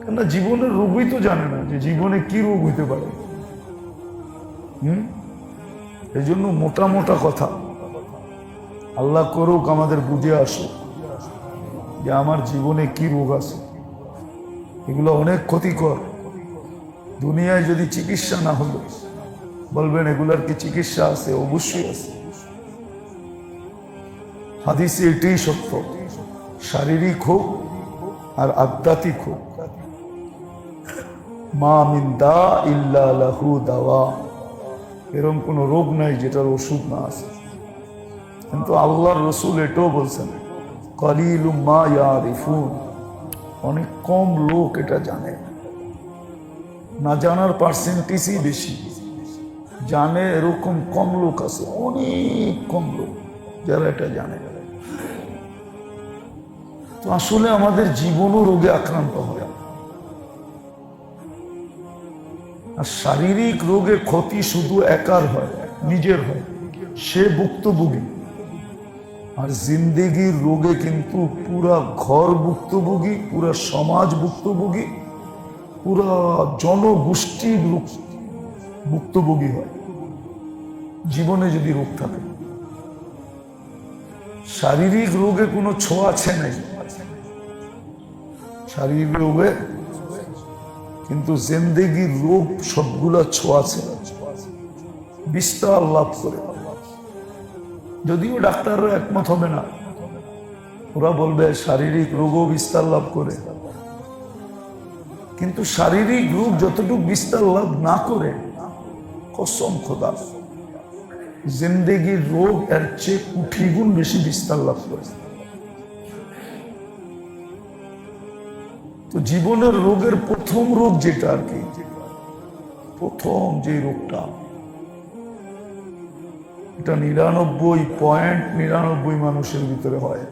কেন জীবনের রোগই তো জানে না যে জীবনে কি রোগ হইতে পারে। এই জন্য মোটা মোটা কথা আল্লাহ করুক আমাদের বুঝে আসুক যে আমার জীবনে কি রোগ আছে। এগুলো অনেক ক্ষতিকর। দুনিয়ায় যদি চিকিৎসা না হলো, বলবেন এগুলার কি চিকিৎসা আছে? অবশ্যই আছে। হাদিসে এটাই সত্য, শারীরিক হোক আর আধ্যাত্মিক হোক, মা মিন দা ইল্লা লাহু দাওয়া, এরকম কোন রোগ নাই যেটার ওষুধ না আছে। কিন্তু আল্লাহর রসুল এটাও বলছেন, কলিলুম মা ইয়ারিফুন, অনেক কম লোক এটা জানে। না জানার পার্সেন্টেজই বেশি, জানে এরকম কম লোক আছে, অনেক কম লোক যারা এটা জানে। তো আসলে আমাদের জীবনও রোগে আক্রান্ত হয়। আর শারীরিক রোগে ক্ষতি শুধু একার হয়, নিজের হয়, সে ভুক্তভোগী। আর জিন্দেগির রোগে কিন্তু পুরা ঘর ভুক্তভোগী, পুরা সমাজ ভুক্তভোগী, পুরা জনগোষ্ঠী ভুক্তভোগী হয় জীবনে যদি রোগ থাকে। শারীরিক রোগে কোনো ছোঁয়াছে নাই, শারীরিক রোগে, কিন্তু জিন্দেগির রোগ সবগুলা ছোঁয়াছে, বিস্তার লাভ করে। যদিও ডাক্তাররা একমত হবে না, ওরা বলবে শারীরিক রোগও বিস্তার লাভ করে, কিন্তু শারীরিক রোগ যতটুকু বিস্তার লাভ না করে, কসম খোদা জিন্দেগির রোগ এর চেয়ে কোটি গুণ বেশি বিস্তার লাভ করে। তো জীবনের রোগের প্রথম রোগ যেটা আর কি, প্রথম যে রোগটা, এটা 99.99 মানুষের ভিতরে হয়,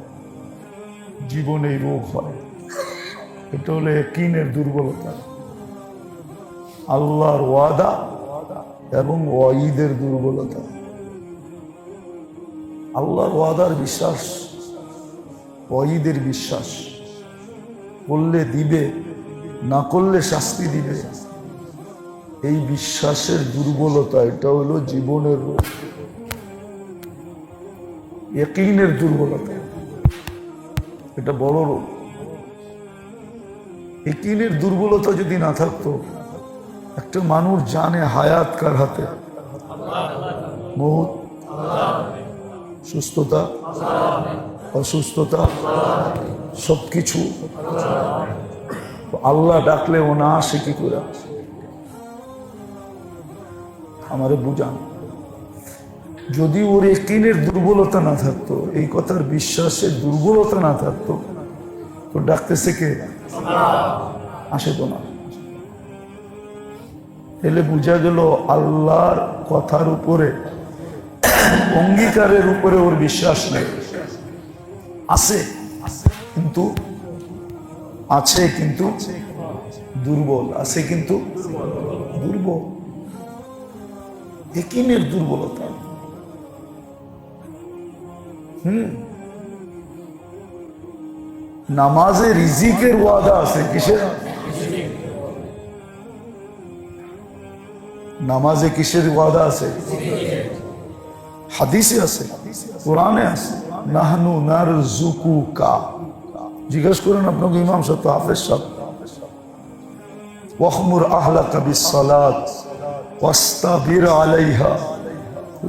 জীবনে এই রোগ হয়। এটা হলো ইয়াকিনের দুর্বলতা, আল্লাহর ওয়াদা এবং ওয়াইদের দুর্বলতা। আল্লাহর ওয়াদার বিশ্বাস, ওয়াইদের বিশ্বাস, করলে দিবে, না করলে শাস্তি দিবে, এই বিশ্বাসের দুর্বলতা, এটা হলো জীবনের রোগ, ইয়াকিনের দুর্বলতা। এটা বড় রোগ। ইয়াকিনের দুর্বলতা যদি না থাকতো, একটা মানুষ জানে হায়াত কার হাতে, মউত, সুস্থতা, অসুস্থতা, সবকিছু আল্লাহ ডাকলে ও না আসে কি করে? আমারে বুঝান। যদি ওর ইয়াকিনের দুর্বলতা না থাকতো, এই কথার বিশ্বাসের দুর্বলতা না থাকতো, তো ডাকতেছে কে? আসে তো না। তাহলে বুঝা গেল আল্লাহর কথার উপরে, অঙ্গীকারের উপরে ওর বিশ্বাস নেই। আছে কিন্তু, আছে কিন্তু দুর্বল, আছে কিন্তু দুর্বল, ইয়াকিনের দুর্বলতা। নামাজে রিজিকের ওয়াদা আছে, কিসের? নামাজে কিসের ওয়াদা আছে? হাদিসে আছে, কোরআনে আছে, নাহনু নারযুকুকা। জিজ্ঞেস করেন আপনাকে ইমাম সাহেব, হাফেজ সাহেব, ওয়াখমুর আহলাকা বিসসালাত ওয়াস্তাবির আলাইহা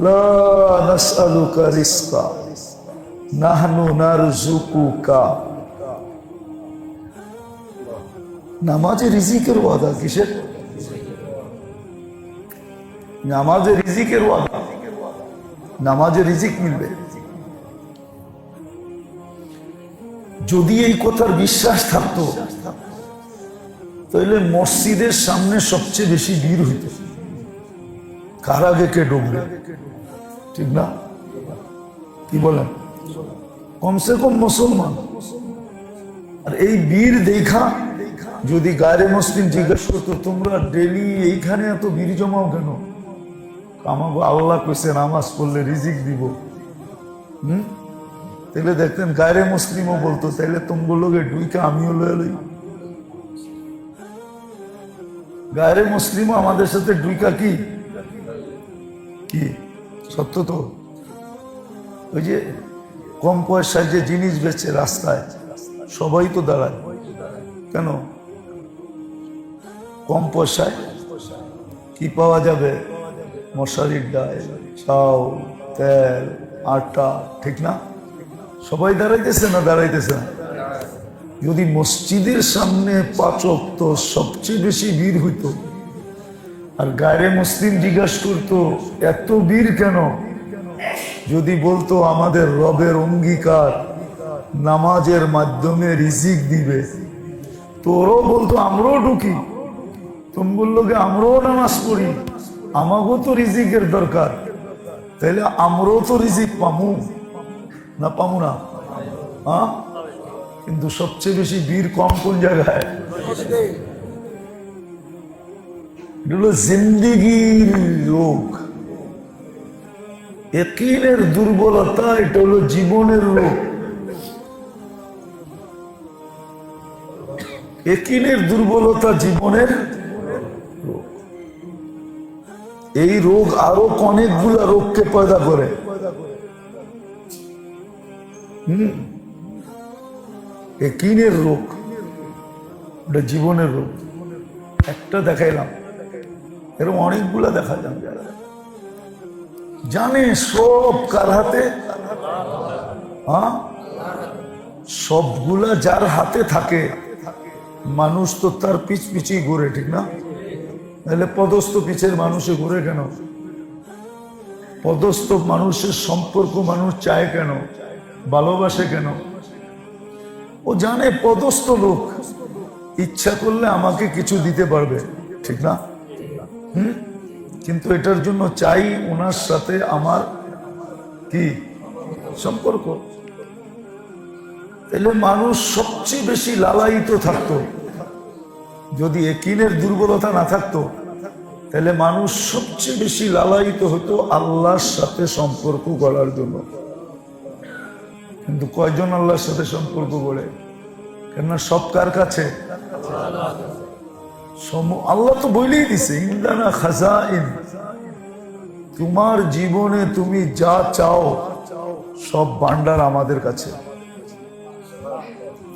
লা নাসআলুকা রিজকা নাহনু নারযুকুকা। নামাজে রিজিকের ওয়াদা, কিসের? নামাজে রিজিকের ওয়াদা, নামাজে রিজিক মিলবে। যদি এই কথার বিশ্বাস থাকতো, তাহলে মসজিদের সামনে সবচেয়ে বেশি ভিড় হইত, কার আগে কে ঢুকবে, ঠিক না? কি বলেন? কমসে কম মুসলমান। আর এই ভিড় দেখা যদি গায়রে মুসলিম জিজ্ঞেস করতো, তোমরা ডেলি এইখানে এত ভিড় জমাও কেন? আমাকে আল্লাহ কইছে নামাজ পড়লে রিজিক দিব। তাহলে দেখতেন গায়রে মুসলিমও বলতো, তাইলে তোমগুলোকে ডুইকে আমিও লয়ে লই। গায়রে মুসলিমও আমাদের সাথে ডুইকা কি কি সত্য তো? ওই যে কম পয়সায় যে জিনিস বেচে রাস্তায়, সবাই তো দাঁড়ায় কেন? কম পয়সায় কি পাওয়া যাবে? মশারির ডাল, চাউল, তেল, আটা, ঠিক না? সবাই দাঁড়াইতেছে না দাঁড়াইতেছে না? যদি মসজিদের সামনে 5 ওয়াক্ত সবচেয়ে বেশি ভিড় হইতো, আর গায়রে মুসলিম জিজ্ঞাসা করতো এত ভিড় কেন? যদি বলতো আমাদের রবের অঙ্গীকার নামাজের মাধ্যমে রিজিক দিবে, তোরও বলতো আমরাও ঢুকি। তুমি বললো যে আমরাও নামাজ পড়ি, আমাকেও তো রিজিকের দরকার, তাহলে আমরাও তো রিজিক পামু না পামু না? হ্যাঁ, কিন্তু সবচেয়ে বেশি ভিড় কম কোন জায়গায়? এগুলো জিন্দিগির রোগ, ইয়াকিনের দুর্বলতা, এটা হলো জীবনের রোগ। ইয়াকিনের দুর্বলতা জীবনের রোগ। এই রোগ আরো অনেকগুলা রোগকে পয়দা করে। ইয়াকিনের রোগ, এটা জীবনের রোগ। একটা দেখাইলাম, এরকম অনেকগুলা দেখা যাবে। জানে সব কার হাতে, হ্যাঁ, সবগুলা যার হাতে থাকে, মানুষ তো তার পিছ পিছিয়ে ঘুরে, ঠিক না? তাহলে পদস্থ পিছের মানুষে ঘুরে কেন? পদস্থ মানুষের সম্পর্ক মানুষ চায় কেন, ভালোবাসে কেন? ও জানে পদস্থ লোক ইচ্ছা করলে আমাকে কিছু দিতে পারবে, ঠিক না? কিন্তু এটার জন্য চাই ওনার সাথে আমার কি সম্পর্ক। তাহলে মানুষ সবচেয়ে বেশি লালায়িত থাকতো। যদি ইয়াকিনের দুর্বলতা না থাকতো, তাহলে মানুষ সবচেয়ে বেশি লালায়িত হতো আল্লাহর সাথে সম্পর্ক গড়ার জন্য। কিন্তু কয়জন আল্লাহর সাথে সম্পর্ক গড়ে? কেননা সব কার কাছে? আল্লাহ তো বলেই দিছে, ইন্দানা খাজাইন, তোমার জীবনে তুমি যা চাও সব ভান্ডার আমাদের কাছে,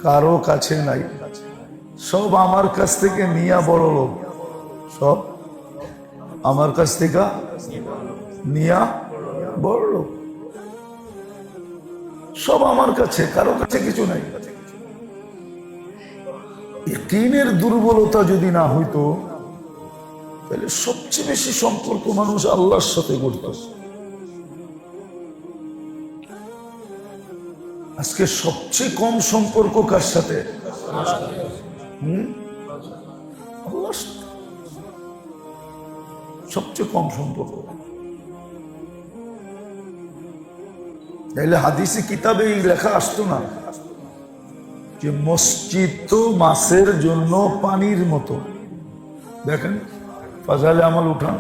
কারো কাছে নাই। সব আমার কাছ থেকে নিয়া বড় লোক, সব আমার কাছ থেকে নিয়া বড় লোক, সব আমার কাছে, কারো কাছে কিছু নাই। ইয়াকিনের দুর্বলতা যদি না হইতো, তাহলে সবচেয়ে বেশি সম্পর্ক মানুষ আল্লাহর সাথে করত। আজকে সবচেয়ে কম সম্পর্ক কার সাথে? আল্লাহর সাথে সবচেয়ে কম সম্পর্ক। তাহলে হাদিসে কিতাবে এই লেখা আসতো না যে মসজিদ তো মাছের জন্য পানির মতো। দেখেন ফাজাইলে আমল উঠান,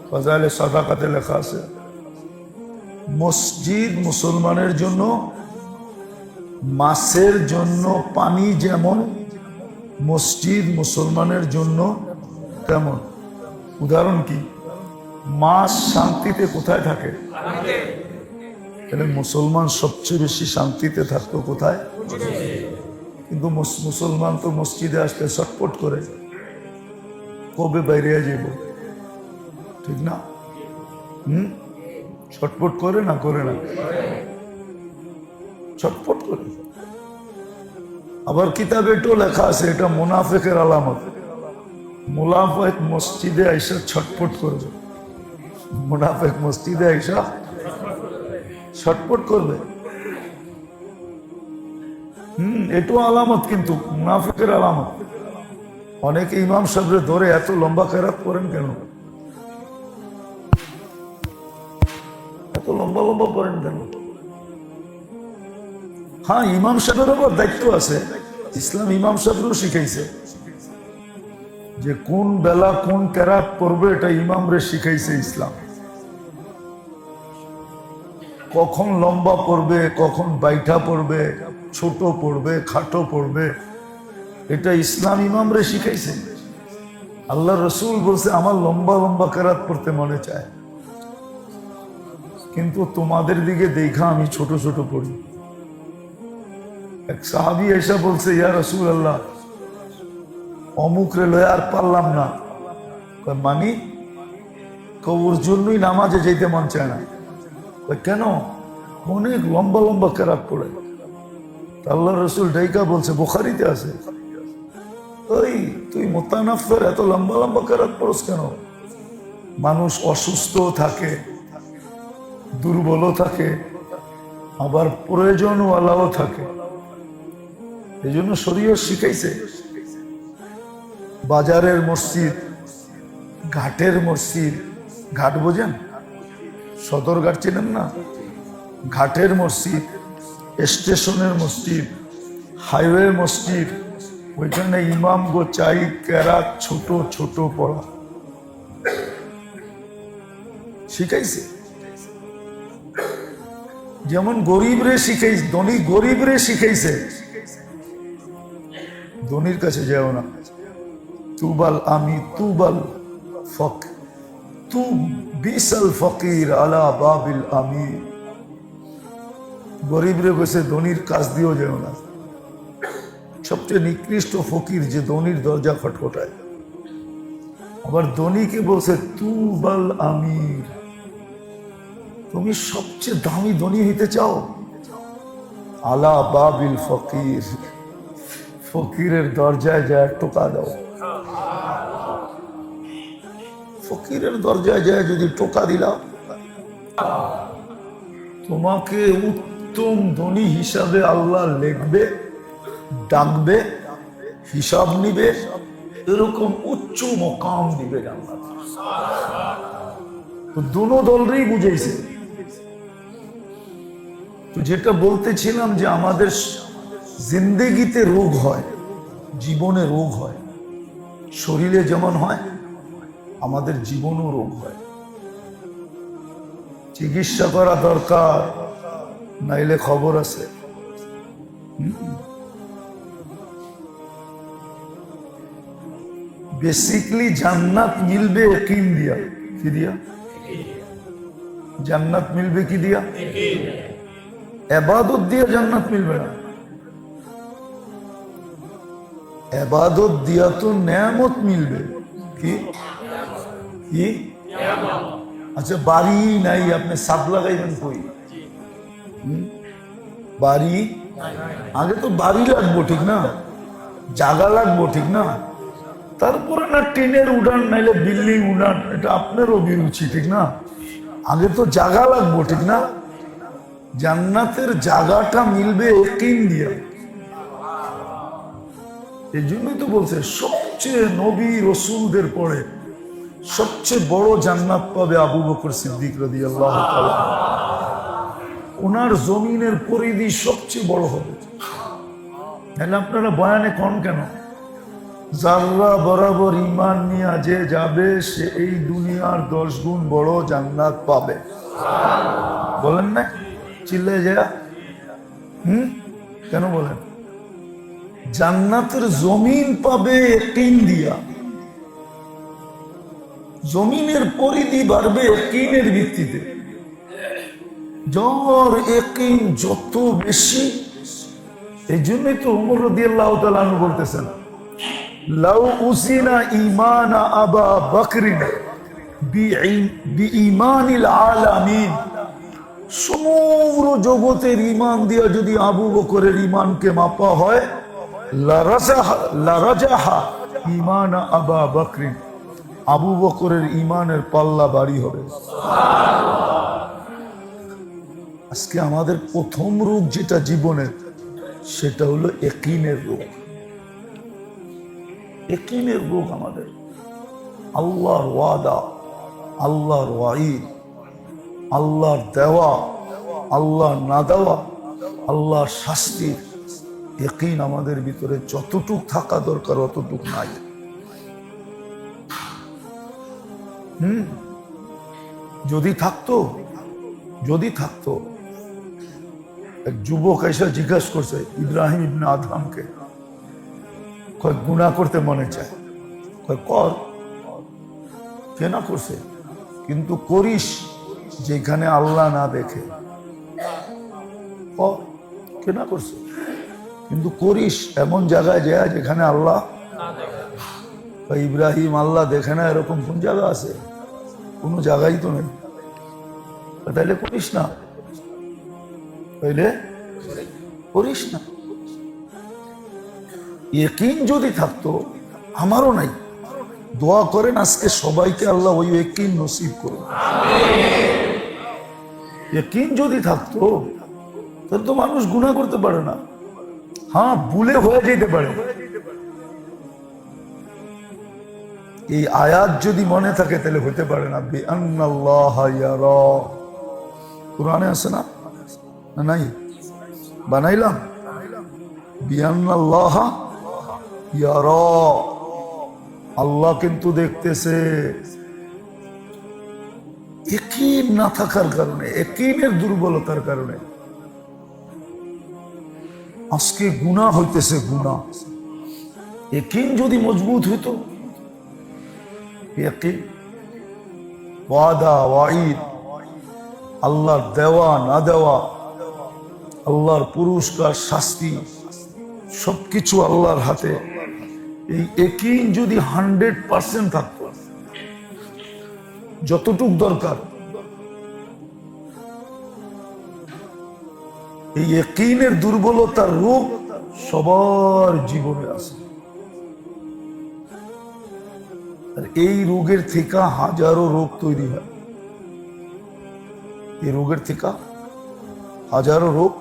ফাজাইলে সাদাকাতে লেখা আছে মসজিদ মুসলমানের জন্য মাছের জন্য পানি যেমন, মসজিদ মুসলমানের জন্য তেমন। উদাহরণ কি? মাছ শান্তিতে কোথায় থাকে? তাহলে মুসলমান সবচেয়ে বেশি শান্তিতে থাকতো কোথায়? কিন্তু মুসলমান তো মসজিদে আসতে ছটফট করে, কবে বাইরে যাব, ঠিক না? ছটফট করে না, করে না, ছটফট করে। আবার কিতাবে এটাও লেখা আছে, এটা মুনাফিকের আলামত। মুনাফিক মসজিদে আইসা ছটফট করবে, মুনাফিক মসজিদে আইসা ছটফট করবে। এটাও আলামত, কিন্তু মুনাফিকের আলামত। অনেকে ইমাম সাহেবরে ধরে এত লম্বা কেরাত করেন কেন? এত লম্বা লম্বা করেন কেন? হ্যাঁ, ইমাম সাহেবের আবার দায়িত্ব আছে। ইসলাম ইমাম সাহেবরও শিখাইছে যে কোন বেলা কোন কেরাত পড়বে, এটা ইমামরে শিখাইছে ইসলাম। কখন লম্বা পড়বে, কখন বাইঠা পড়বে, ছোট পড়বে, খাটো পড়বে, এটা ইসলাম ইমামরে শিখাইছে। আল্লাহ রসুল বলছে আমার লম্বা লম্বা কেরাত পড়তে মনে চায়, কিন্তু তোমাদের দিকে দেখা আমি ছোট ছোট পড়ি। এক সাহাবী এসে বলছে, ইয়া রসুল আল্লাহ, অমুক রে লয়ে আর পারলাম না। মানি ওর জন্যই নামাজে যেতে মন চায় না। কেন? অনেক লম্বা লম্বা কেরাত পড়ে। আল্লাহ রসুল ডাইকা বলছে, বুখারীতে আছে, ওই তুই মোতানাফের এত লম্বা লম্বা কেরাত পড়স কেন? মানুষ অসুস্থ থাকে, দুর্বলও থাকে, আবার প্রয়োজনওয়ালাও থাকে। এই জন্য শরীয়ত শিখাইছে বাজারের মসজিদ, ঘাটের মসজিদ, ঘাট বোঝেন? সদরঘাট চেনেন না? ঘাটের মসজিদ, স্টেশনের মসজিদ, হাইওয়ে মসজিদ, ওইখানে ইমাম গো চাই কেরাত ছোট ছোট পড়া শিখাইছে। যেমন গরিবরে শিখাইছে, ধনী গরিবরে শিখাইছে, ধনীর কাছে যাও না। তুবাল আমি তুবাল ফক তু বিসাল ফকির আলা বাবিল আমি। গরিবরে বসে ধনীর কাজ দিও যাও না। সবচেয়ে নিকৃষ্ট ফকির যে ধনীর দরজা খটখটায়। আবার ধনীকে বলছে তুবাল আমির, তুমি সবচেয়ে দামি ধনী হইতে চাও, আলা বাবিল ফকির, ফকিরের দরজায় যায় টোকা দাও। ফকিরের দরজায় যায় যদি টোকা দিলাম, তোমাকে উত্তম ধনী হিসাবে আল্লাহ লিখবে, ডাকবে, হিসাব নিবে, এরকম উচ্চ মকাম দিবে আল্লাহ। তো দুনো দলরেই বুঝাইছে। তো যেটা বলতেছিলাম যে আমাদের জিন্দেগিতে রোগ হয়, জীবনে রোগ হয়, শরীরে যেমন হয় আমাদের জীবনও রোগ হয়। চিকিৎসা করা দরকার, নাইলে খবর আছে। বেসিকলি জান্নাত মিলবে ইয়াকিন দিয়া। কি দিয়া? জান্নাত মিলবে কি দিয়া? ইবাদত দিয়া জান্নাত মিলবে না। ইবাদত দিয়া তো নেয়ামত মিলবে। কি কি? আচ্ছা, বাড়ি নাই, আপনি সাপ লাগাইবেন কই? বাড়ি আগে তো বাড়ি লাগবো, ঠিক না? জায়গা লাগবো, ঠিক না? তারপরে না টিনের উড়ান, নাইলে বিল্ডিং উড়ান, এটা আপনার অভিরুচি, ঠিক না? আগে তো জায়গা লাগবো, ঠিক না? জান্নাতের জায়গাটা মিলবে ইয়াকিন দিয়া। এই জন্যই তো বলছে সবচেয়ে নবী রসুলদের পরে সবচেয়ে বড় জান্নাত পাবে আবু বকর সিদ্দিক রাদিয়াল্লাহু তাআলা। ওনার জমিনের পরিধি সবচেয়ে বড় হবে। তাহলে আপনারা বয়ানে কোন কেন? জাররা বরাবর ইমান নিয়ে যে যাবে সে এই দুনিয়ার 10 গুণ বড় জান্নাত পাবে। বলেন না? চিল্লে যায় কেন বলেন? জান্নাতের জমিন পাবে ইয়াকিন দিয়া। জমিনের পরিধি বাড়বে ইয়াকিনের ভিত্তিতে। যার ইয়াকিন যত বেশি, এই জন্যই তো ওমর রাদিয়াল্লাহু তাআলা আনহু বলতেছেন, লাউ উসিনা ঈমানা আবা বকরিন বিঈমানিল আলামিন। সমগ্র জগতের ঈমান দিয়া যদি আবু বকরের ঈমানকে মাপা হয়, লারাজাহা ঈমানা আবা বকরিন, আবু বকরের ঈমানের পাল্লা ভারী হবে। আজকে আমাদের প্রথম রোগ যেটা জীবনের, সেটা হলো ইয়াকিনের রোগ। ইয়াকিনের রোগ আমাদের। আল্লাহর ওয়াদা, আল্লাহর ওয়াইদ, আল্লাহর দেওয়া, আল্লাহর না দেওয়া, আল্লাহর শাস্তির ইয়াকিন আমাদের ভিতরে যতটুক থাকা দরকার অতটুক নাই। যদি থাকতো এক যুবক এসে জিজ্ঞাসা করছে ইব্রাহিম ইবনে আদহামকে, গুনাহ করতে মনে চায়, কর। কেনা করছে, কিন্তু করিস যেখানে আল্লাহ না দেখে। কেনা করছে, কিন্তু করিস এমন জায়গায় যায় যেখানে আল্লাহ। ইব্রাহিম আল্লাহ দেখে না, এরকম কোন জায়গা আছে? কোনো জায়গায় তো নেই। তাইলে করিস না, তাইলে করিস না। ইয়াকিন যদি থাকতো, আমারও নাই, দোয়া করেন আজকে সবাইকে আল্লাহ ওই ইয়াকিন নসিব করুন। ইয়াকিন যদি থাকতো তাহলে তো মানুষ গুনাহ করতে পারে না। হ্যাঁ, ভুলে হয়ে যেতে পারে। এই আয়াত যদি মনে থাকে তাহলে হতে পারে না। বিআন্নাল্লাহা ইয়ারা, কোরআনে আছে না? নাই? বানাইলাম? বিআন্নাল্লাহা ইয়ারা, আল্লাহ কিন্তু দেখতেছে। ইয়াকিন না থাকার কারণে, ইয়াকিনের দুর্বলতার কারণে আজকে গুনাহ হইতেছে। গুনাহ, ইয়াকিন যদি মজবুত হইতো, ইয়াকিন, ওয়াদা ওয়াঈদ, আল্লাহর দেওয়া না দেওয়া, আল্লাহর পুরস্কার শাস্তি সবকিছু আল্লাহর হাতে। এই ইয়াকিন যদি 100% থাকতো, যতটুক দরকার, এই ইয়াকিনের দুর্বলতার রোগ সবার জীবনে আছে। আর এই রোগের থেকে হাজারো রোগ তৈরি হয়। এই রোগের থেকে হাজারো রোগ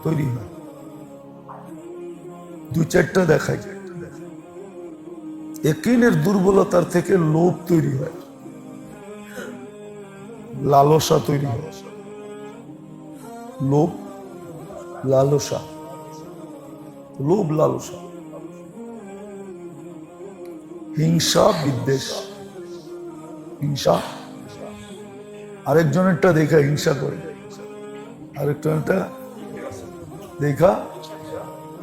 তৈরি হয়। দুই চারটা দেখাই। ইয়াকিনের দুর্বলতার থেকে লোভ তৈরি হয়, লালসা তৈরি হয়। লোভ, লালসা, লোভ, লালসা, হিংসা, বিদ্বেষ। হিংসা, আরেকজনেরটা দেখা হিংসা করে, আরেকজনেরটা দেখা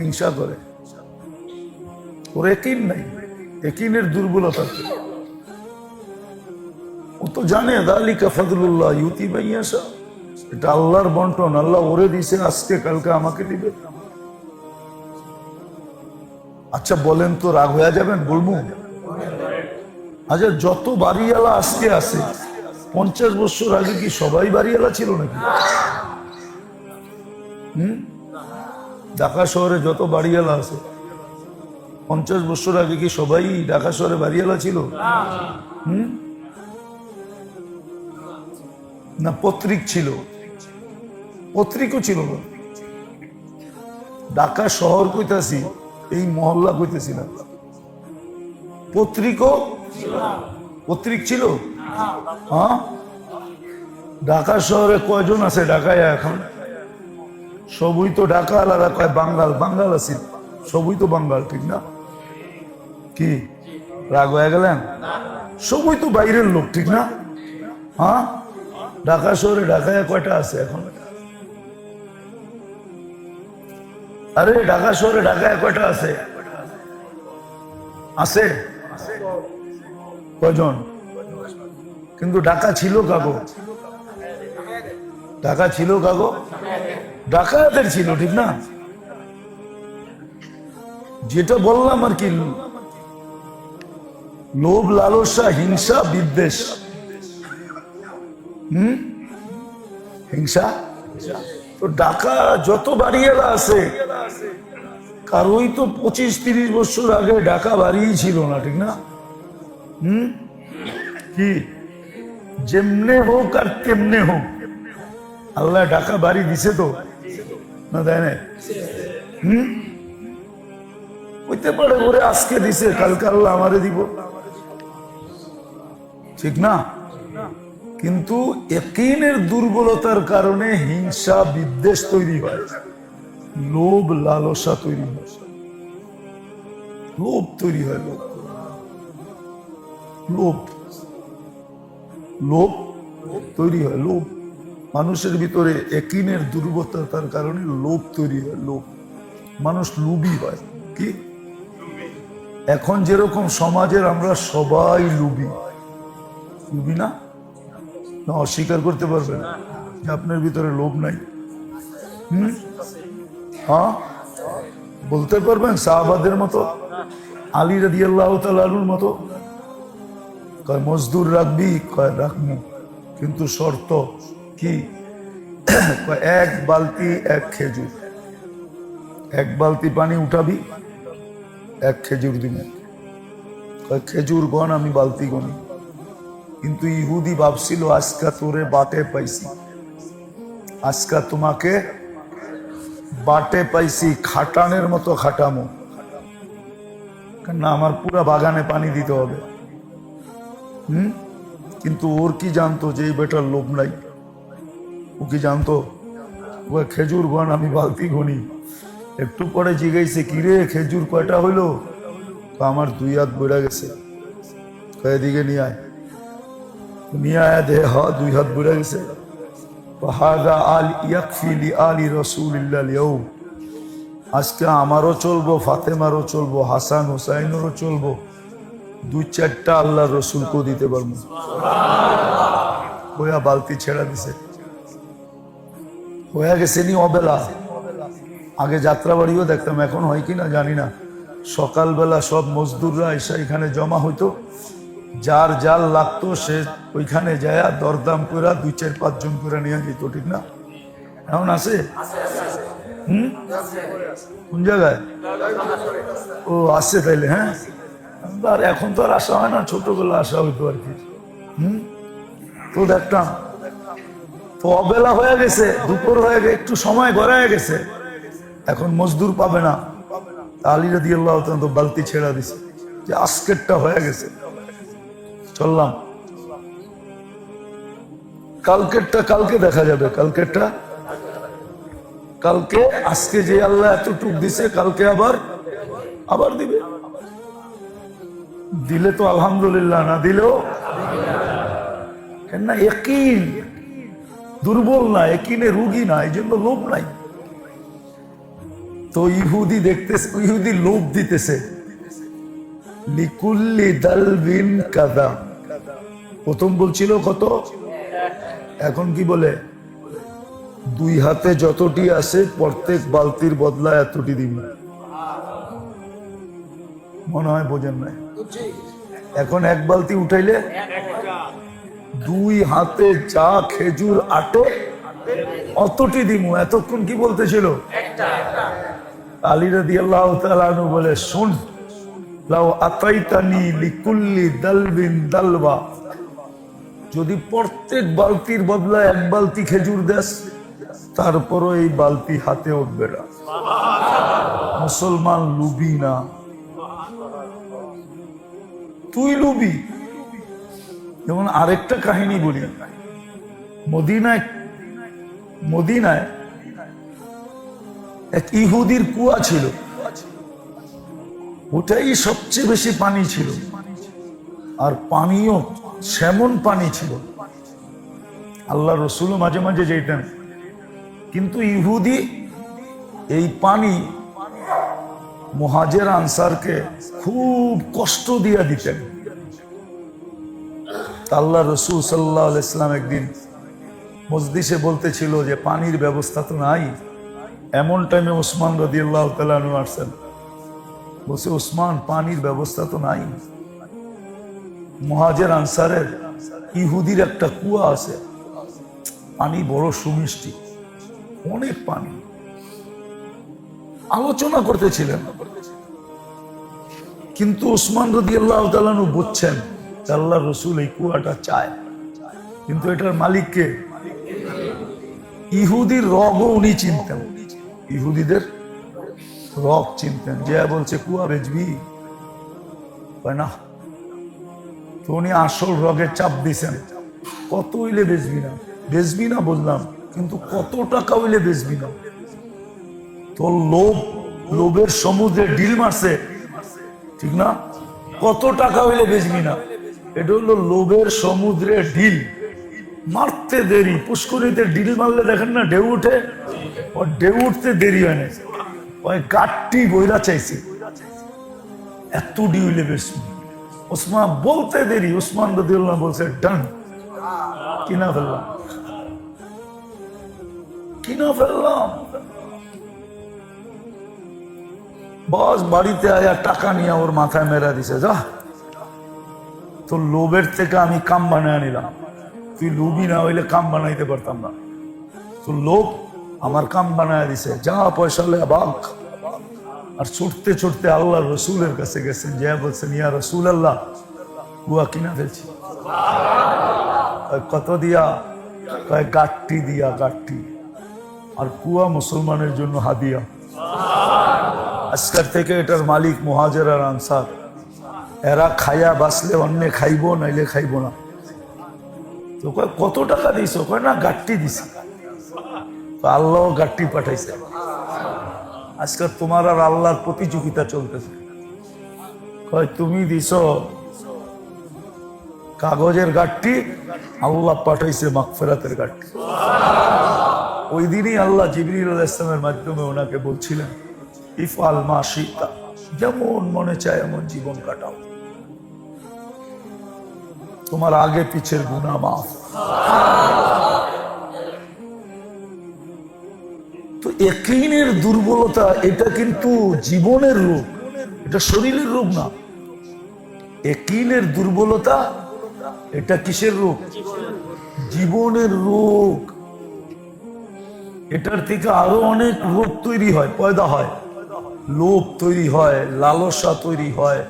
হিংসা করে। ওর ইয়াকিন নাই, ইয়াকিনের দুর্বলতা। ও তো জানে যালিকা ফাদলুল্লাহ ইউতি মান ইয়াশা, এটা আল্লাহর বন্টন, আল্লাহ ওরে দিছে, আজকে কালকে আমাকে দিবে। আচ্ছা বলেন তো, রাগ হয়ে যাবেন? বলবো, আচ্ছা যত বাড়িওয়ালা আজকে আছে, 50 বছর আগে কি সবাই বাড়িওয়ালা ছিল নাকি? ঢাকা শহরে যত বাড়িওয়ালা আছে, 50 বছর আগে কি সবাই ঢাকা শহরে বাড়িওয়ালা ছিল? না পত্রিক ছিল? পত্রিকও ছিল না। ঢাকা শহর কইতাছি, এই মহল্লা কইতেছি না। পত্রিকও, পত্রিক ছিল? হ্যাঁ। ঢাকা শহরে কয়জন আছে ঢাকায় এখন? সবই তো ঢাকা, আলাদা কয় বাঙ্গাল। বাঙ্গাল আছে, সবই তো বাঙ্গাল, ঠিক না? কি রাগ হয়ে গেলেন? সবই তো বাইরের লোক, ঠিক না? হ্যাঁ, ঢাকা শহরে ঢাকায় কয়টা আছে এখন? আরে ঢাকা শহরে ঢাকায় কয়টা আছে? আছে কয়জন? কিন্তু ঢাকা ছিল কাগো? ঢাকা ছিল কাগো? ডাকাতের ছিল, ঠিক না? যেটা বললাম আর কি, লোভ, লালসা, হিংসা, বিদ্বেষ। হিংসা। তো ঢাকা যত বাড়িওয়ালা আছে, কারোই তো 25-30 বছর আগে ঢাকা বাড়িই ছিল না, ঠিক না? কি যেমনে হোক আর তেমনে হোক, আল্লাহ ঢাকা বাড়ি দিছে তো, না দেয় না? হইতে পারে ওরে আজকে দিছে, কালকে আল্লাহ আমারে দিব, ঠিক না? কিন্তু ইয়াকিনের দুর্বলতার কারণে হিংসা, বিদ্বেষ তৈরি হয়, লোভ, লালসা তৈরি হয়, লোভ তৈরি হয়, লোভ, লোভ, লোভ তৈরি হয়। লোভ মানুষের ভিতরে ইয়াকিনের দুর্বলতার কারণে লোভ তৈরি হয়। লোভ, মানুষ লোভী হয়। কি এখন যেরকম সমাজের আমরা সবাই লোভী, লুবি না? না অস্বীকার করতে পারবেন যে আপনার ভিতরে লোভ নাই? হ্যাঁ, বলতে পারবেন সাহাবাদের মতো, আলী রাদিয়াল্লাহু তাআলার মতো? কয় মজদুর রাখবি, কয় রাখবো, কিন্তু শর্ত কি? কয় এক বালতি এক খেজুর, এক বালতি পানি উঠাবি, এক খেজুর দিবে। কয় খেজুর গণ, আমি বালতি গনি। কিন্তু ইহুদি ভাবছিল আজকা তোরে বাটে পাইছি, আজকা তোমাকে বাটে পাইছি, খাটানের মতো খাটামো, না আমার পুরা বাগানে পানি দিতে হবে। কিন্তু ওর কি জানতো যে এই বেটার লোভ নাই? ও কি জানতো? ও খেজুর গণ, আমি বালতি গনি। একটু পরে জিগাইছে, কিরে খেজুর কয়টা হইলো? আমার 2 হাত বেড়ে গেছে। এদিকে নিয়ে আয়, নিয়ে আয় দে, হ 2 হাত বেড়ে গেছে। আজকে আমারও চলবো, ফাতেমারও চলবো, হাসান হুসাইনেরও চলবো, 2-4টা আল্লাহ রসুলকেও দিতে পারবো। হইয়া বালতি ছেড়া দিছে, হয়ে গেছে নি অবেলা। আগে যাত্রাবাড়িও দেখতাম, এখন হয় কিনা জানি না। সকালবেলা সব মজদুররা এসে এখানে জমা হইতো, যার জাল লাগতো সে ওইখানে যায় দরদাম করে 2-4-5 জন করে নিয়ে যেত, ঠিক না? এখন আছে? কোন জায়গায়? ও আসছে তাইলে। হ্যাঁ, আর এখন তো আর আসা হয় না, ছোটবেলা আসা হইতো আর কি। তো দেখতাম, তো অবেলা হয়ে গেছে, দুপুর হয়ে গেছে, একটু সময় গড়ায় গেছে, এখন মজদুর পাবে না। আলী রাদিয়াল্লাহু তাআলা তো বালতি ছেড়া দিছে যে আজকেরটা হয়ে গেছে, চললাম, কালকেরটা কালকে দেখা যাবে, কালকেরটা কালকে, আজকে যে আল্লাহ এতটুক দিছে কালকে আবার আবার দিবে। দিলে তো আলহামদুলিল্লাহ, না দিলেও কেন না? ইয়াকিন, দুর্বল না, ইয়াকিনে রুগী না, এই জন্য লোভ নাই। তো ইহুদি দেখতেছে, ইহুদি লোভ দিতেছে, লিকুল্লি দালবিন কাদা। প্রথম বলছিল কত, এখন কি বলে? 2 হাতে যতটি আছে প্রত্যেক বালতির বদলা এতটি দিবি। মনে হয় বোঝেন নাই? এখন এক বালতি উঠাইলে 2 হাতে যা খেজুর আটে অতটি দিমু। এতক্ষণ কি বলতেছিল? আলী রাদিয়াল্লাহু তাআলা আনহু বলে, শুন, লাউ আতাইতানি লিকুল্লি দালবিন দালবা, যদি প্রত্যেক বালতির বদলা এক বালতি খেজুর দেস, তারপরও এই বালতি হাতে উঠবে না। মুসলমান লুবি না, তুই লুবি। যেমন আরেকটা কাহিনী বলি, মদিনায় এক ইহুদির কুয়া ছিল, ওটাই সবচেয়ে বেশি পানি ছিল, আর পানিও সেমন পানি ছিল। আল্লাহ রসুলও মাঝে মাঝে যেতেন, কিন্তু ইহুদি এই পানি মুহাজির আনসারকে খুব কষ্ট দিয়া দিতেন। আল্লাহ রসুল সাল্লাল্লাহু আলাইহি ওয়াসাল্লাম একদিন মজলিসে বলতেছিল যে পানির ব্যবস্থা তো নাই। এমন টাইমে ওসমান রাদিয়াল্লাহু তাআলা আনহু আসছেন, বলছে, ওসমান, পানির ব্যবস্থা তো নাই। মুহাজির আনসারের ইহুদির একটা কুয়া আছে, পানি বড় সুমিষ্টি, অনেক পানি। আলোচনা করতেছিলেন, কিন্তু ওসমান রাদিয়াল্লাহু তাআলা আনহু বুঝছেন আল্লাহ রসুল এই কুয়াটা চায়, কিন্তু এটার মালিককে ইহুদির রগও উনি চিনতেন, ইহুদিদের রগ চিনতেন। যে বলছে কুয়া বেচবি, না, তো উনি আসল রগে চাপ দিছেন, কত হইলে বেচবি না? বেচবি না বললাম, কিন্তু কত টাকা হইলে বেচবি না? তো লোভের সমুদ্রে ডিল মারছে, ঠিক না? কত টাকা হইলে বেচবি না? এটা হলো লোভের সমুদ্রে ডিল মারতে দেরি। পুষ্করিতে ডিল মারলে দেখেন না ঢেউ উঠে, ওর ঢেউ উঠতে দেরি হয় না, ওই গাঠটি বইরা চাইছে এত ডি হইলে বেশি, উসমান বলতে দেরি, উসমান রাদিয়াল্লাহু আনহু বলছে ডান, কিনা ফেললাম, কিনা ফেললাম। বস বাড়িতে আয়া টাকা নিয়ে ওর মাথায় মেরা দিছে, যা তোর লোভের থেকে আমি কাম বানায় নিলাম, তুই লোভী না হইলে কাম বানাইতে পারতাম না, তোর লোভ আমার কাম বানায় দিছে, যা পয়সা লে বাঘ। আর ছুটতে ছুটতে আল্লাহ রসুলের কাছে গেছেন, যা বলছেন ইয়া রসুল আল্লাহ কুয়া কিনা ফেলছি। কত দিয়া? গাঠটি দিয়া, গাঠটি। আর কুয়া মুসলমানের জন্য হাদিয়া। আজকের থেকে এটার মালিক মুহাজির আর আনসার, এরা খাইয়া বাঁচলে অন্য খাইবো, নাইলে খাইবো না। তো কত টাকা দিছ? কয় না গাঠটি দিছি। আল্লাহ গাঠটি পাঠাইছে। আজকাল তোমার আর আল্লাহর প্রতিযোগিতা চলতেছে। কয় তুমি দিছ কাগজের গাঠটি, আল্লাহ পাঠাইছে মাগফিরাতের গাঠটি। ওই দিনই আল্লাহ জিবরিল আলাইহিস সালামের মাধ্যমে ওনাকে বলছিলেন ইফআল মা শিতা, যেমন মনে চায় এমন জীবন কাটাও, তোমার আগে পিছের গুনাহ মাফ। তো ইয়াকিনের দুর্বলতা এটা কিন্তু জীবনের রোগ, এটা শরীরের রোগ না। ইয়াকিনের দুর্বলতা এটা কিসের রোগ? জীবনের রোগ। এটার থেকে আরো অনেক রোগ তৈরি হয়, পয়দা হয়। লোভ তৈরি হয়, লালসা তৈরি হয়,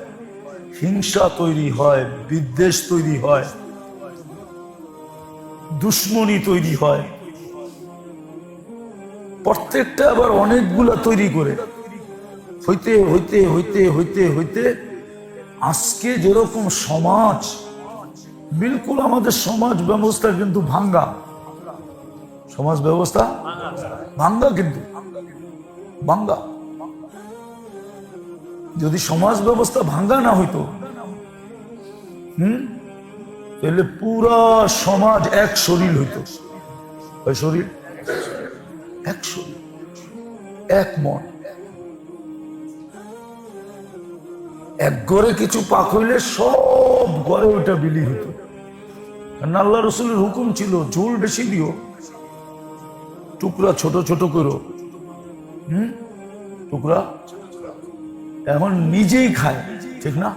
হিংসা তৈরি হয়, বিদ্বেষ তৈরি হয়, দুশ্মনী তৈরি হয়। প্রত্যেকটা আবার অনেকগুলা তৈরি করে হইতে হইতে হইতে হইতে হইতে আজকে যেরকম সমাজ, বিলকুল আমাদের সমাজ ব্যবস্থা কিন্তু ভাঙ্গা। সমাজ ব্যবস্থা ভাঙ্গা, কিন্তু ভাঙ্গা। যদি সমাজ ব্যবস্থা ভাঙ্গা না হইতো, তাহলে পুরা সমাজ এক শরীর হইতো। ওই শরীর এক শরীর, এক মন। এক ঘরে কিছু পাক হইলে সব ঘরে ওইটা বিলি হইতো। কারণ আল্লাহ রসুলের হুকুম ছিল ঝোল বেশি দিও, টুকরা ছোট ছোট করো। টুকরা এখন নিজেই খায়, ঠিক না?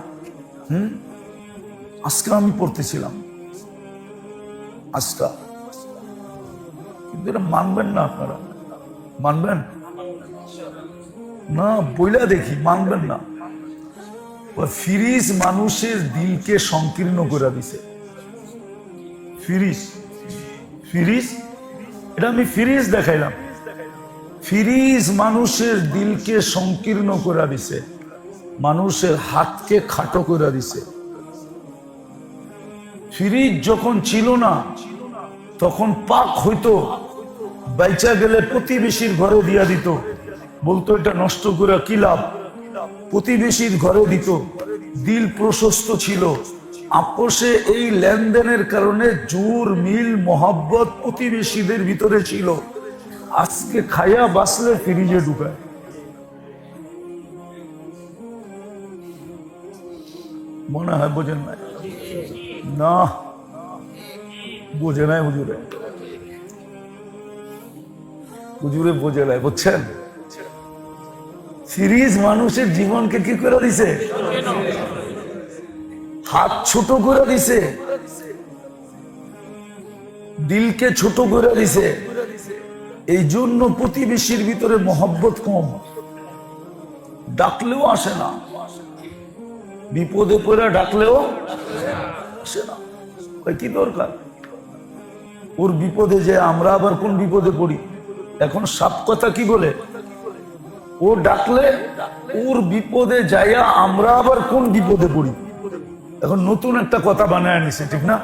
আজকে আমি পড়তেছিলাম, আজকা, কিন্তু এটা মানবেন না আপনারা, মানবেন না? বইলা দেখি, মানবেন না। ফ্রিজ মানুষের দিলকে সংকীর্ণ করে দিছে। ফ্রিজ, ফ্রিজ, এটা আমি ফ্রিজ দেখাইলাম। ফ্রিজ মানুষের দিলকে সংকীর্ণ করে দিছে, মানুষের হাতকে খাটো করে দিছে। ফ্রিজ যখন ছিল না তখন পাক হইতো, বাইচা গেলে প্রতিবেশীর ঘরে দিয়া দিত, বলতো এটা নষ্ট করে কি লাভ, প্রতিবেশীর ঘরে দিত। দিল প্রশস্ত ছিল, আপোষে এই লেনদেনের কারণে জোর মিল মোহাব্বত প্রতিবেশীদের ভিতরে ছিল। আজকে খায়া বাঁচলে ফ্রিজে ঢুকায়। মনে হয় বোঝেন নাই? না, বোঝে নাই হুজুরে, হুজুরে বোঝে নাই, বুঝছেন? ফ্রিজ মানুষের জীবনকে কি করে দিছে? হাত ছোট করে দিছে, দিলকে ছোট করে দিছে। এই জন্য প্রতিবেশীর ভিতরে মহব্বত কম, ডাকলেও আসে না, বিপদে পড়ে ডাকলেও আসে না। কি দরকার ওর বিপদে, যে আমরা আবার কোন বিপদে পড়ি? এখন সাপ কথা কি বলে, ও ডাকলে ওর বিপদে যাইয়া আমরা আবার কোন বিপদে পড়ি। এখন নতুন একটা কথা বানায় নিছে, ঠিক না?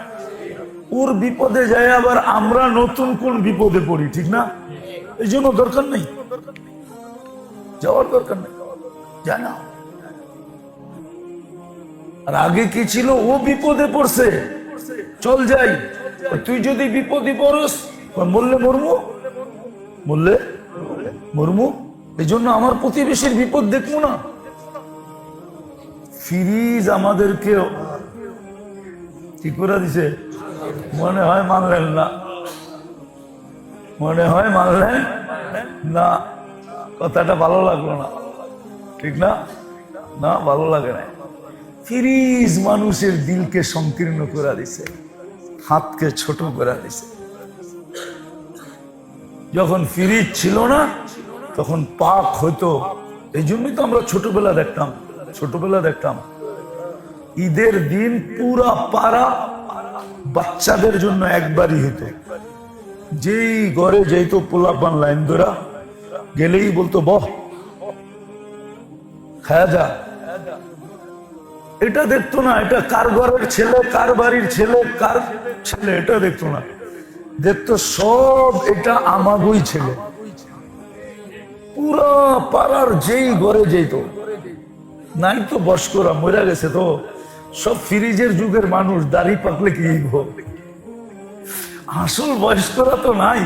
ওর বিপদে যায় আবার আমরা নতুন কোন বিপদে পড়ি, ঠিক না? এই জন্য দরকার নেই, যাওয়ার দরকার নেই, জানা। আর আগে কি ছিল, ও বিপদে পড়ছে, চল যাই। তুই যদি বিপদে পড়স, বললে মরমু, বললে মরমু, এই জন্য আমার প্রতিবেশীর বিপদ দেখবো না। ফ্রিজ আমাদেরকে কি করে দিছে? মনে হয় মানলেন না, মনে হয় মানলেন না। কথাটা ভালো লাগলো না, ঠিক না? না, ভালো লাগে না। ফ্রিজ মানুষের দিলকে সংকীর্ণ করে দিছে, হাতকে ছোট করে দিছে। যখন ফ্রিজ ছিল না তখন পাক হইতো। এই জন্যই তো আমরা ছোটবেলা দেখতাম ঈদের দিন পুরা পাড়া বাচ্চাদের জন্য একবারই হইতো। যেই ঘরে যেত পোলাপান লাইন ধরা গেলেই বলতো বহ, খায়া যা। এটা দেখতো না এটা কার ঘরের ছেলে, কার বাড়ির ছেলে, কার ছেলে, এটা দেখতো না। দেখতো সব এটা আমাগোই ছেলে। পুরা পাড়ার যেই ঘরে যেত, নাই তো বয়স্করা মরে গেছে, তো সব ফ্রিজের যুগের মানুষ, দাড়ি পাকলে কি আসল বয়স্করা তো নাই।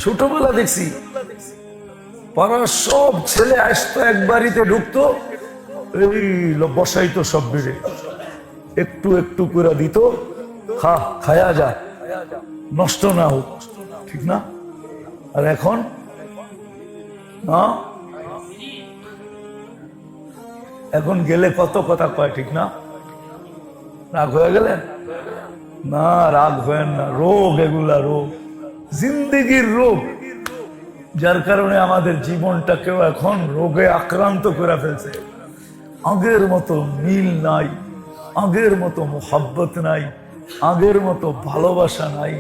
ছোটবেলা দেখছি পাড়ার সব ছেলে আসতো, এক বাড়িতে ঢুকতো, এই বসাইতো সব বেড়ে, একটু একটু করে দিত, খায়া যা, নষ্ট না হোক, ঠিক না? আর এখন না, এখন গেলে কত কথা কয়, ঠিক না? রাগ হয়ে গেলেন না? রাগ হয়েন না, রোগ এগুলা, রোগ, জিন্দেগির রোগ, যার কারণে আমাদের জীবনটাকেও এখন রোগে আক্রান্ত করে ফেলছে। আগের মতো মিল নাই, আগের মতো মোহাব্বত নাই, আগের মতো ভালোবাসা নাই,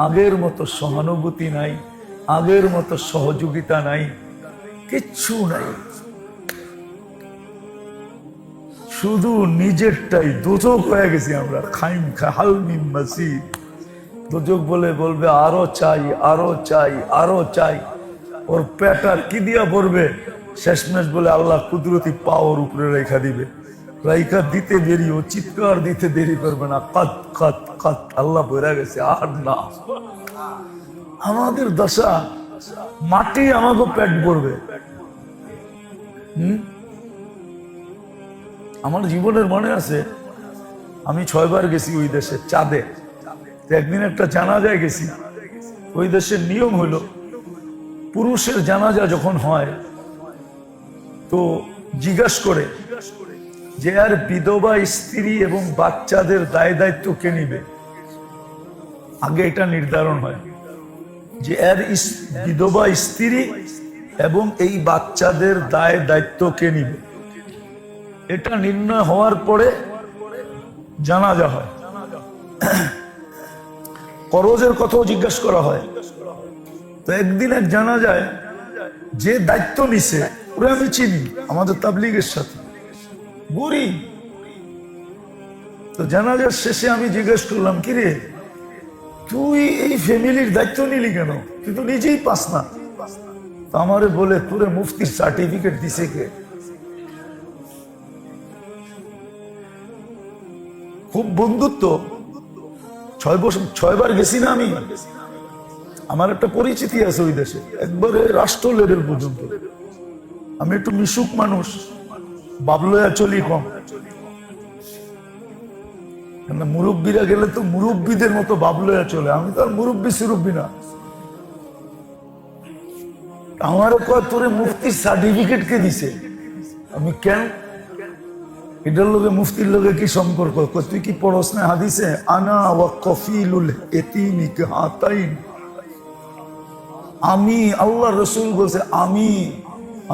আগের মতো সহানুভূতি নাই, আগের মতো সহযোগিতা নাই, কিচ্ছু নাই। শুধু নিজেরটাই দোজক হয়ে গেছি আমরা। খাইম খাহাল মিম মাসিদ, দোজক বলবে আরো চাই, আরো চাই, আরো চাই। ওর পেটার কি দিয়া পড়বে? শেষমেশ বলে আল্লাহ কুদরতি পাওয়ার উপরে রেখা দিবে, রাইখা দিতে দেরি, ও চিৎকার দিতে দেরি করবে না, কাত কাত কাত, আল্লাহ বইরা গেছে আর না। আমাদের দশা, মাটি আমাকে পেট ভরবে। আমার জীবনের মনে আছে, আমি 6 বার গেছি ওই দেশে চাঁদে। একদিন একটা জানাজায় গেছি। ওই দেশের নিয়ম হলো, পুরুষের জানাজা যখন হয় তো জিজ্ঞাসা করে যে আর বিধবা স্ত্রী এবং বাচ্চাদের দায় দায়িত্ব কে নিবে। আগে এটা নির্ধারণ হয় যে এর বিধবা স্ত্রী এবং এই বাচ্চাদের দায় দায়িত্ব কে নিবে। এটা নির্ণয় হওয়ার পরে জানাজা হয়। খরচের কথাও জিজ্ঞাসা করা হয়। তো একদিন এক জানাজায় যে দায়িত্ব নিছে, ওরা আমি চিনি, আমাদের তাবলীগের সাথে গরিব। তো জানাজার শেষে আমি জিজ্ঞেস করলাম, কিরে তুই এই ফ্যামিলির দায়িত্ব নিলি কেন? তুই তো নিজেই পাস না। তো আমারে বলে, তোরে মুফতির সার্টিফিকেট দিছে কে? খুব বন্ধুত্ব। 6 বার গেছি না আমি। আমার একটা পরিচিতি আছে ওই দেশে, একবারে রাষ্ট্র লেভেল পর্যন্ত। আমি একটু মিশুক মানুষ, বাবলয়া চলি কম। মুরব্বীরা গেলে তো মুরব্বীদের মতো বাবলয়া চলে, আমি তো আর মুরব্বী সুরব্বী না। আমার কয়, তোরে মুফতির সার্টিফিকেট কে দিছে? আমি কেন? এটার লোকে মুফতির লোকে কি সম্পর্ক? তুই কি পড়স না হাদিসে, আনা ওয়া কফিলুল ইতিমি কাহাতাইন। আমি, আল্লাহ রসুল বলছে, আমি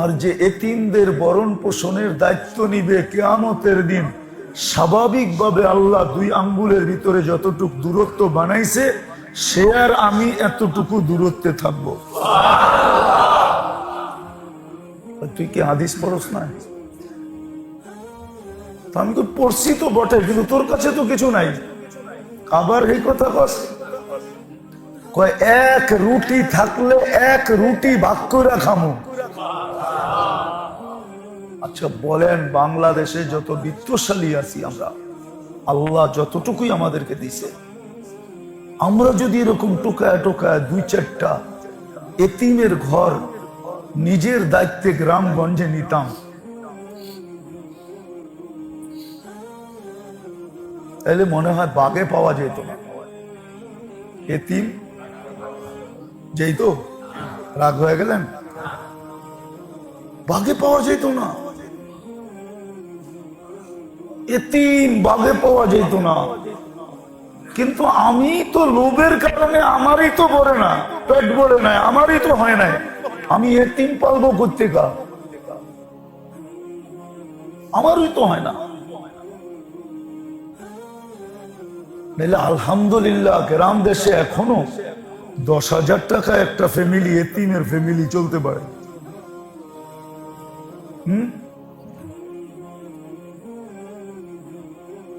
আর যে এতিমদের বরণ পোষণের দায়িত্ব নিবে কিয়ামতের দিন, স্বাভাবিকভাবে আল্লাহ 2 আঙ্গুলের ভিতরে যতটুকু দূরত্ব বানাইছে, সে আর আমি এতটুকু দূরত্বে থাকবো। তুই কি হাদিস পড়স না? আমি তো পড়ছি তো বটে, কিন্তু তোর কাছে তো কিছু নাই। আবার এই কথা কস, কয় 1 রুটি থাকলে 1 রুটি ভাগ করে খামু। আচ্ছা বলেন, বাংলাদেশে যত বিত্তশালী আছি আমরা, আল্লাহ যতটুকুই আমাদেরকে দিছে, আমরা যদি এরকম টোকায় টোকায় 2-4টা এতিমের ঘর নিজের দায়িত্বে গ্রামগঞ্জে নিতাম, তাহলে মনে হয় বাগে পাওয়া যেত না। এতিম যেই তো রাগ হয়ে গেলেন, বাগে পাওয়া যেত না, এতিম বাগে পাওয়া যেত না। কিন্তু আমি তো লোভের কারণে আমারই তো ভরে না, পেট ভরে নাই, আমারই তো হয় নাই, আমি এতিম পালবো কোত্থেকা? আমারই তো হয় না। আলহামদুলিল্লাহ গ্রাম দেশে এখনো 10,000 টাকা একটা ফ্যামিলি, এতিমের ফ্যামিলি চলতে পারে।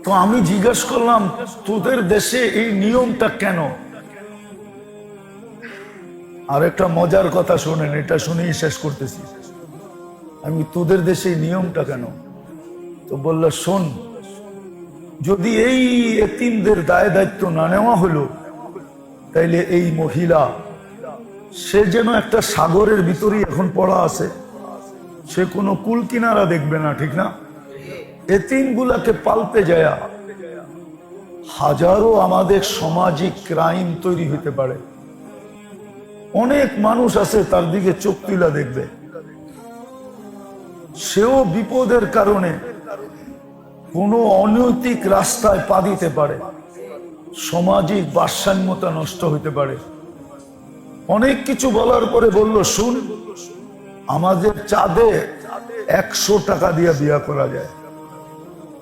তো আমি জিজ্ঞেস করলাম, তোদের দেশে এই নিয়মটা কেন? আর একটা মজার কথা শোনেন, এটা শুনেই শেষ করতেছি। আমি তোদের দেশে এই নিয়মটা কেন? তো বলল, শোন, যদি এই এতিমদের দায় দায়িত্ব না নেওয়া হলো, তাইলে এই মহিলা সে যেন একটা সাগরের ভিতরেই এখন পড়া আছে, সে কোনো কুল কিনারা দেখবে না, ঠিক না? এতিমগুলাকে পালতে যায় হাজারো আমাদের সামাজিক ক্রাইম তৈরি হতে পারে। অনেক মানুষ আছে তার দিকে চোখ তুলা দেখবে, সেও বিপদের কারণে কোনো অনৈতিক রাস্তায় পা দিতে পারে, সামাজিক ভারসাম্যতা নষ্ট হতে পারে। অনেক কিছু বলার পরে বলল, শুন, আমাদের চাঁদে 100 টাকা দিয়ে বিয়া করা যায়।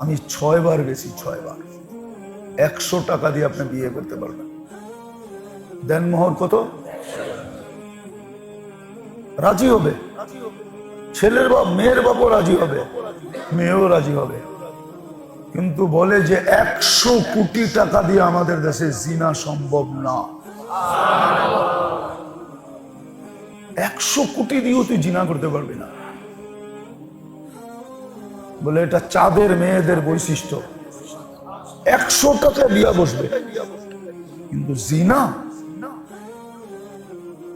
আমি 6 বার গেছি, 6 বার। 100 টাকা দিয়ে আপনি বিয়ে করতে পারবেন। দেন মোহর কত? রাজি হবে ছেলের বাপ, মেয়ের বাপও রাজি হবে, মেয়েও রাজি হবে। কিন্তু বলে যে 100 কোটি টাকা দিয়ে আমাদের দেশে জিনা সম্ভব না। 100 কোটি দিয়েও তুই জিনা করতে পারবি না। বলে এটা চাঁদের মেয়েদের বৈশিষ্ট্য, 100 টাকা দিয়া বসবে, কিন্তু জিনা।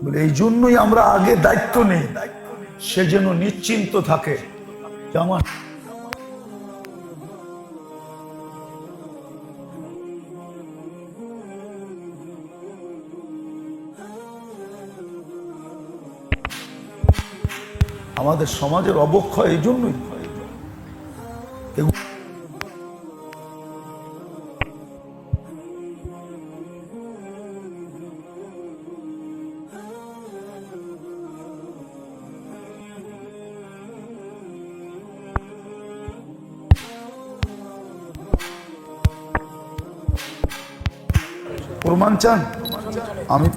বলে এই জন্যই আমরা আগে দায়িত্ব নেই, সে যেন নিশ্চিন্ত থাকে যে আমার আমাদের সমাজের অবক্ষয় এই জন্যই। প্রমাণ চান? আমি